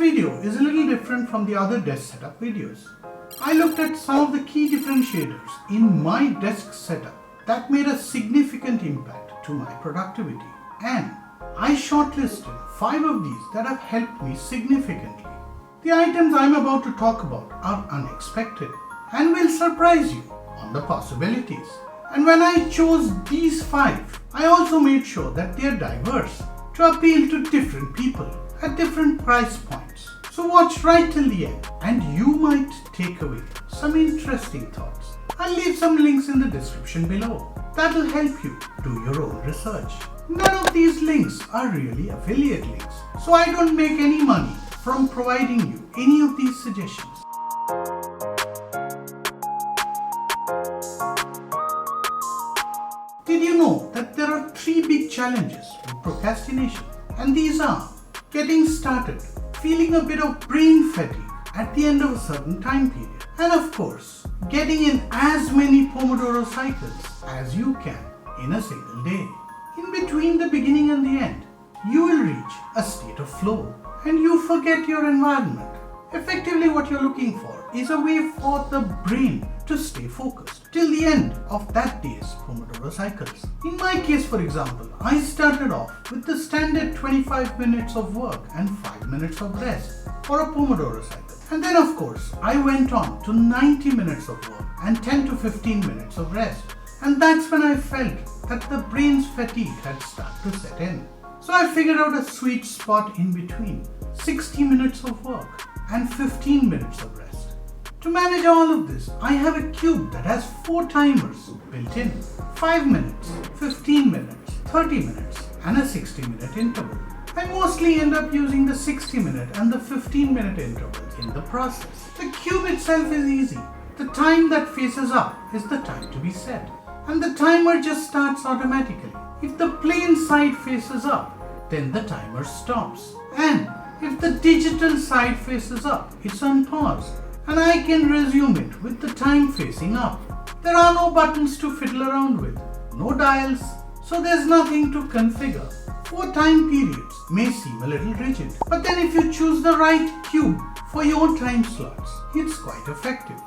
video is a little different from the other desk setup videos. I looked at some of the key differentiators in my desk setup that made a significant impact to my productivity, and I shortlisted 5 of these that have helped me significantly. The items I'm about to talk about are unexpected and will surprise you on the possibilities. And when I chose these 5, I also made sure that they are diverse to appeal to different people at different price points. So watch right till the end and you might take away some interesting thoughts. I'll leave some links in the description below that will help you do your own research. None of these links are really affiliate links, so I don't make any money from providing you any of these suggestions. Did you know that there are 3 big challenges with procrastination? And these are getting started, feeling a bit of brain fatigue at the end of a certain time period, and of course, getting in as many Pomodoro cycles as you can in a single day. In between the beginning and the end, you will reach a state of flow and you forget your environment. Effectively, what you're looking for is a way for the brain to stay focused till the end of that day's Pomodoro cycles. In my case, for example, I started off with the standard 25 minutes of work and 5 minutes of rest for a Pomodoro cycle. And then of course, I went on to 90 minutes of work and 10 to 15 minutes of rest. And that's when I felt that the brain's fatigue had started to set in. So I figured out a sweet spot in between 60 minutes of work and 15 minutes of rest. To manage all of this, I have a cube that has 4 timers built in: 5 minutes, 15 minutes, 30 minutes, and a 60-minute interval. I mostly end up using the 60-minute and the 15-minute intervals in the process. The cube itself is easy. The time that faces up is the time to be set, and the timer just starts automatically. If the plain side faces up, then the timer stops, and if the digital side faces up, it's on pause, and I can resume it with the time facing up. There are no buttons to fiddle around with, no dials, so there's nothing to configure. 4 time periods may seem a little rigid, but then if you choose the right cube for your time slots, it's quite effective.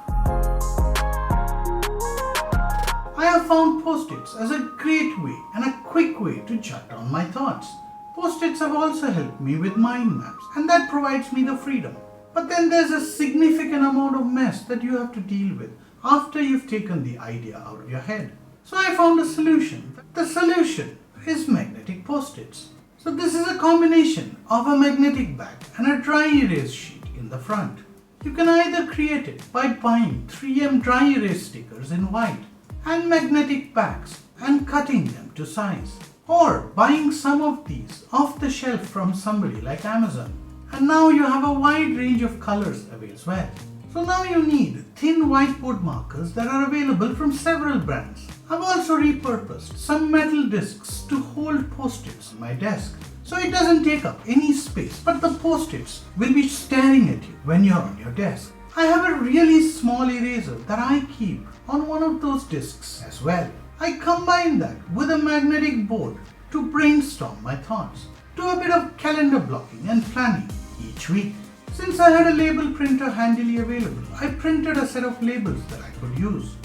I have found Post-its as a great way and a quick way to jot down my thoughts. Post-its have also helped me with mind maps, and that provides me the freedom. But then there's a significant amount of mess that you have to deal with after you've taken the idea out of your head. So I found a solution. The solution is magnetic Post-its. So this is a combination of a magnetic back and a dry erase sheet in the front. You can either create it by buying 3M dry erase stickers in white and magnetic backs and cutting them to size, or buying some of these off the shelf from somebody like Amazon. And now you have a wide range of colors as well. So now you need thin whiteboard markers that are available from several brands. I've also repurposed some metal discs to hold Post-its on my desk, so it doesn't take up any space, but the Post-its will be staring at you when you're on your desk. I have a really small eraser that I keep on one of those discs as well. I combine that with a magnetic board to brainstorm my thoughts, do a bit of calendar blocking and planning each week. Since I had a label printer handily available, I printed a set of labels that I could use.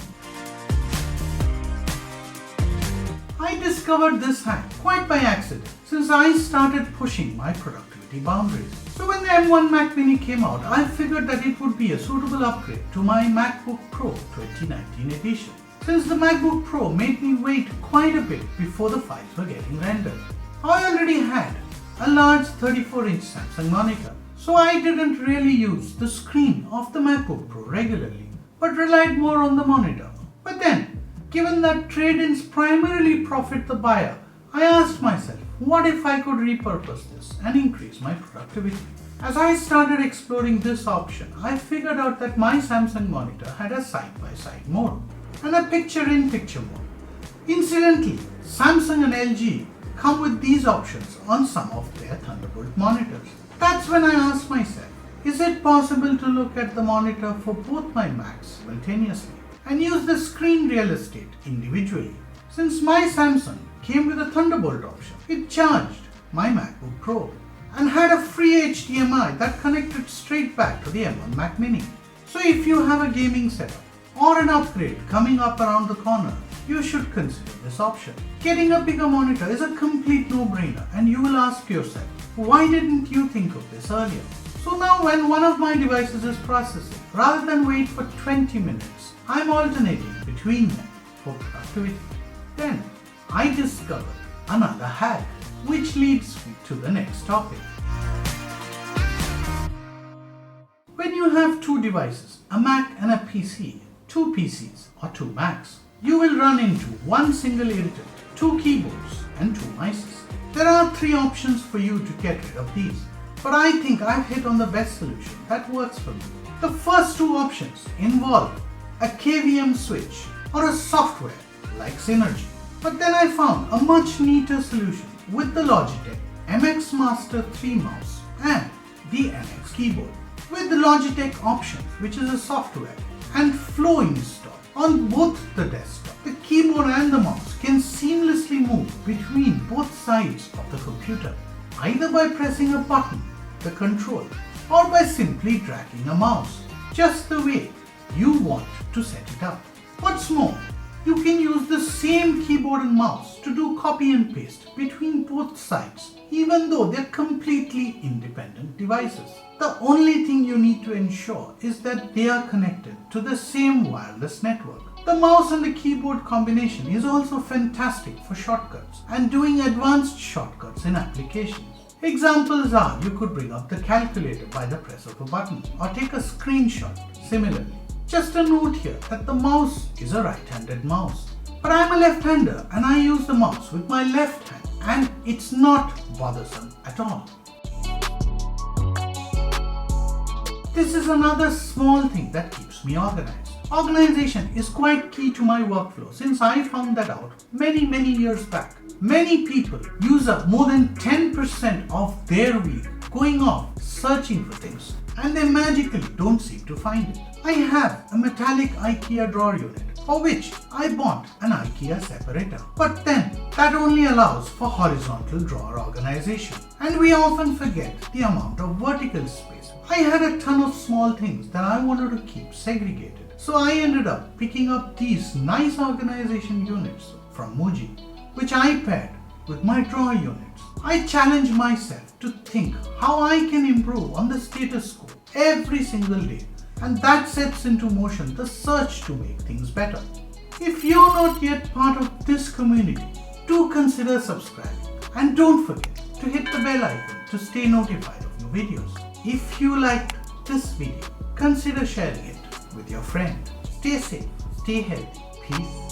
I discovered this hack quite by accident since I started pushing my productivity boundaries. So when the M1 Mac Mini came out, I figured that it would be a suitable upgrade to my MacBook Pro 2019 edition, since the MacBook Pro made me wait quite a bit before the files were getting rendered. I already had a large 34-inch Samsung monitor, so I didn't really use the screen of the MacBook Pro regularly, but relied more on the monitor. But then, given that trade-ins primarily profit the buyer, I asked myself, what if I could repurpose this and increase my productivity? As I started exploring this option, I figured out that my Samsung monitor had a side-by-side mode and a picture-in-picture mode. Incidentally, Samsung and LG come with these options on some of their Thunderbolt monitors. That's when I asked myself, is it possible to look at the monitor for both my Macs simultaneously and use the screen real estate individually? Since my Samsung came with a Thunderbolt option, it charged my MacBook Pro, and had a free HDMI that connected straight back to the M1 Mac Mini. So if you have a gaming setup or an upgrade coming up around the corner, you should consider this option. Getting a bigger monitor is a complete no-brainer, and you will ask yourself, why didn't you think of this earlier? So now when one of my devices is processing, rather than wait for 20 minutes, I'm alternating between them for productivity. Then I discovered another hack, which leads me to the next topic. When you have two devices, a Mac and a PC, two PCs or two Macs, you will run into one single irritant, two keyboards and two mices. There are three options for you to get rid of these, but I think I've hit on the best solution that works for me. The first two options involve a KVM switch or a software like Synergy. But then I found a much neater solution with the Logitech MX Master 3 mouse and the MX keyboard. With the Logitech Options, which is a software, and Flow installed on both the desktop, the keyboard and the mouse can seamlessly move between both sides of the computer, either by pressing a button, the control, or by simply dragging a mouse, just the way you want to set it up. What's more, you can use the same keyboard and mouse to do copy and paste between both sides, even though they're completely independent devices. The only thing you need to ensure is that they are connected to the same wireless network. The mouse and the keyboard combination is also fantastic for shortcuts and doing advanced shortcuts in applications. Examples are, you could bring up the calculator by the press of a button or take a screenshot similarly. Just a note here that the mouse is a right-handed mouse, but I'm a left-hander and I use the mouse with my left hand, and it's not bothersome at all. This is another small thing that keeps me organized. Organization is quite key to my workflow since I found that out many years back. Many people use up more than 10% of their week going off searching for things, and they magically don't seem to find it. I have a metallic IKEA drawer unit for which I bought an IKEA separator, but then that only allows for horizontal drawer organization, and we often forget the amount of vertical space. I had a ton of small things that I wanted to keep segregated, so I ended up picking up these nice organization units from Muji, which I paired with my drawer units. I challenge myself to think how I can improve on the status quo every single day, and that sets into motion the search to make things better. If you're not yet part of this community, do consider subscribing, and don't forget to hit the bell icon to stay notified of new videos. If you liked this video, consider sharing it with your friend. Stay safe, stay healthy, peace.